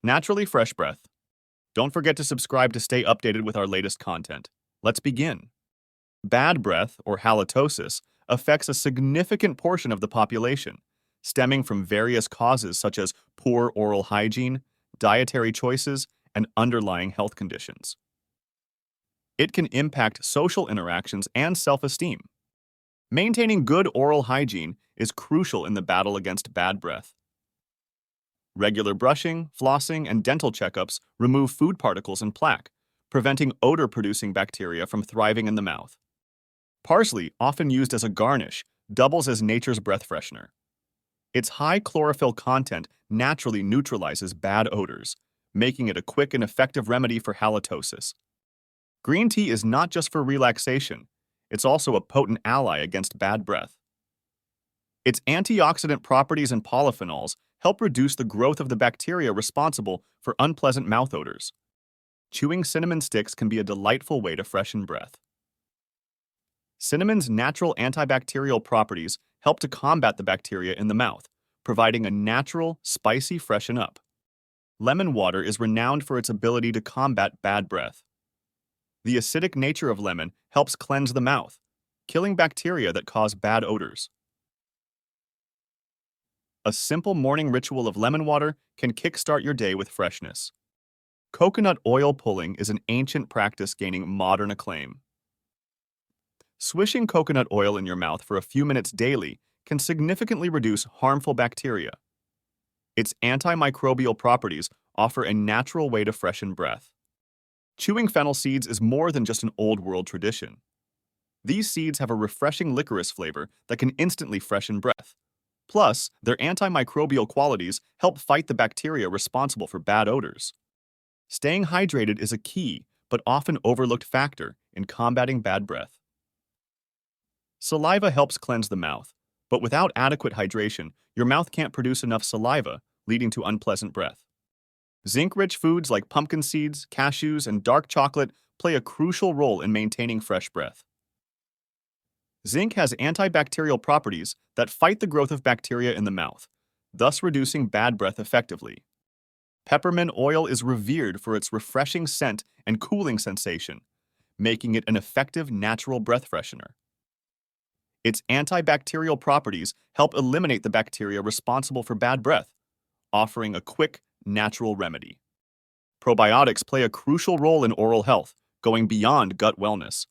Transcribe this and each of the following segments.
Naturally fresh breath. Don't forget to subscribe to stay updated with our latest content. Let's begin. Bad breath, or halitosis, affects a significant portion of the population, stemming from various causes such as poor oral hygiene, dietary choices, and underlying health conditions. It can impact social interactions and self-esteem. Maintaining good oral hygiene is crucial in the battle against bad breath. Regular brushing, flossing, and dental checkups remove food particles and plaque, preventing odor-producing bacteria from thriving in the mouth. Parsley, often used as a garnish, doubles as nature's breath freshener. Its high chlorophyll content naturally neutralizes bad odors, making it a quick and effective remedy for halitosis. Green tea is not just for relaxation, it's also a potent ally against bad breath. Its antioxidant properties and polyphenols help reduce the growth of the bacteria responsible for unpleasant mouth odors. Chewing cinnamon sticks can be a delightful way to freshen breath. Cinnamon's natural antibacterial properties help to combat the bacteria in the mouth, providing a natural, spicy freshen-up. Lemon water is renowned for its ability to combat bad breath. The acidic nature of lemon helps cleanse the mouth, killing bacteria that cause bad odors. A simple morning ritual of lemon water can kickstart your day with freshness. Coconut oil pulling is an ancient practice gaining modern acclaim. Swishing coconut oil in your mouth for a few minutes daily can significantly reduce harmful bacteria. Its antimicrobial properties offer a natural way to freshen breath. Chewing fennel seeds is more than just an old-world tradition. These seeds have a refreshing licorice flavor that can instantly freshen breath. Plus, their antimicrobial qualities help fight the bacteria responsible for bad odors. Staying hydrated is a key, but often overlooked factor in combating bad breath. Saliva helps cleanse the mouth, but without adequate hydration, your mouth can't produce enough saliva, leading to unpleasant breath. Zinc-rich foods like pumpkin seeds, cashews, and dark chocolate play a crucial role in maintaining fresh breath. Zinc has antibacterial properties that fight the growth of bacteria in the mouth, thus reducing bad breath effectively. Peppermint oil is revered for its refreshing scent and cooling sensation, making it an effective natural breath freshener. Its antibacterial properties help eliminate the bacteria responsible for bad breath, offering a quick, natural remedy. Probiotics play a crucial role in oral health, going beyond gut wellness.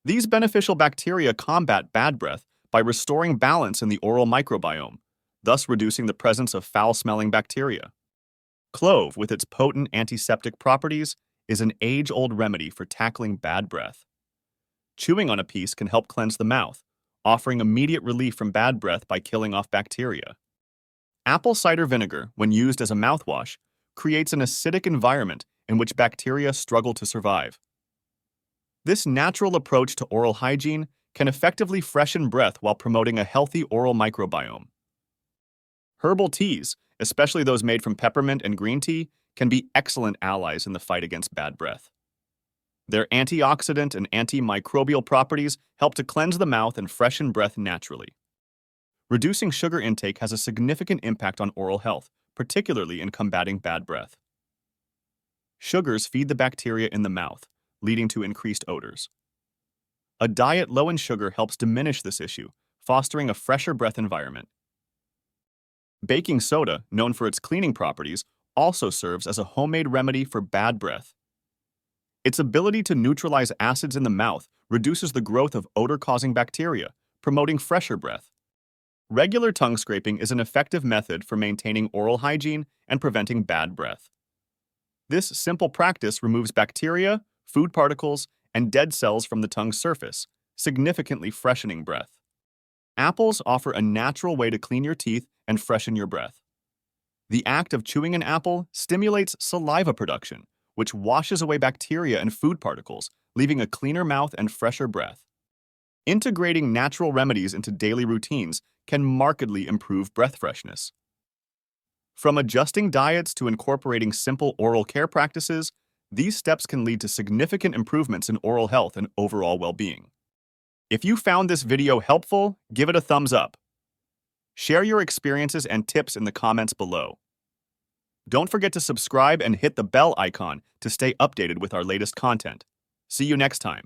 These beneficial bacteria combat bad breath by restoring balance in the oral microbiome, thus reducing the presence of foul-smelling bacteria. Clove, with its potent antiseptic properties, is an age-old remedy for tackling bad breath. Chewing on a piece can help cleanse the mouth, offering immediate relief from bad breath by killing off bacteria. Apple cider vinegar, when used as a mouthwash, creates an acidic environment in which bacteria struggle to survive. This natural approach to oral hygiene can effectively freshen breath while promoting a healthy oral microbiome. Herbal teas, especially those made from peppermint and green tea, can be excellent allies in the fight against bad breath. Their antioxidant and antimicrobial properties help to cleanse the mouth and freshen breath naturally. Reducing sugar intake has a significant impact on oral health, particularly in combating bad breath. Sugars feed the bacteria in the mouth, leading to increased odors. A diet low in sugar helps diminish this issue, fostering a fresher breath environment. Baking soda, known for its cleaning properties, also serves as a homemade remedy for bad breath. Its ability to neutralize acids in the mouth reduces the growth of odor-causing bacteria, promoting fresher breath. Regular tongue scraping is an effective method for maintaining oral hygiene and preventing bad breath. This simple practice removes bacteria, food particles, and dead cells from the tongue's surface, significantly freshening breath. Apples offer a natural way to clean your teeth and freshen your breath. The act of chewing an apple stimulates saliva production, which washes away bacteria and food particles, leaving a cleaner mouth and fresher breath. Integrating natural remedies into daily routines can markedly improve breath freshness. From adjusting diets to incorporating simple oral care practices, these steps can lead to significant improvements in oral health and overall well-being. If you found this video helpful, give it a thumbs up. Share your experiences and tips in the comments below. Don't forget to subscribe and hit the bell icon to stay updated with our latest content. See you next time.